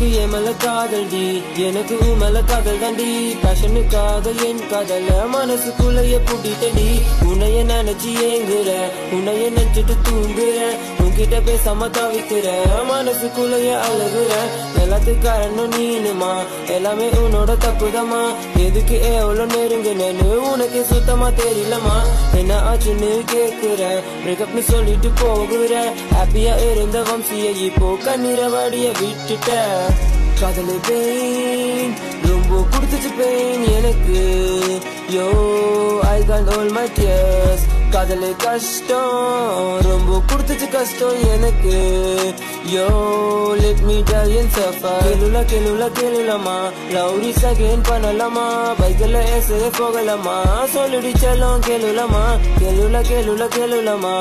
உனக்கு எமல காதல் டி, எனக்கு உமல காதல் தாண்டி. பேஷனுக்காக என் காதல மனசுக்குள்ளைய பூட்டிட்டடி. உன்னைய நினைச்சு ஏங்குற, உன்னைய நினைச்சிட்டு தூங்குற, உன்கிட்ட பேசாம தவிக்கிற, மனசுக்குள்ளைய அழுகுற. எல்லாத்துக்கு காரணம் நீனுமா, எல்லாமே உன்னோட தப்புதமா. எதுக்கு எவ்வளவு நெருங்குனு உனக்கு சுத்தமா தெரியலமா. என்ன ஆச்சுன்னு கேக்குற, பிரேக்கப்னு சொல்லிட்டு போகுற. ஹாப்பியா இருந்த வம்சிய இப்போ கண்ணீர வடிய விட்டுட்ட. காதலு பெயின் ரொம்ப குடுத்துச்சு பெயின் எனக்கு. Yo I can't hold my tears. காதலு கஷ்டம் ரொம்ப குடுத்துச்சு கஷ்டம் எனக்கு. Yo let me tell you suffer. கேளுலமா லவ்ரி செகண்ட் பண்ணலாமா, பைக்ல ஏசே போகலாமா, சொல்லிடி செல்லம் கேளுலமா. கேளுலமா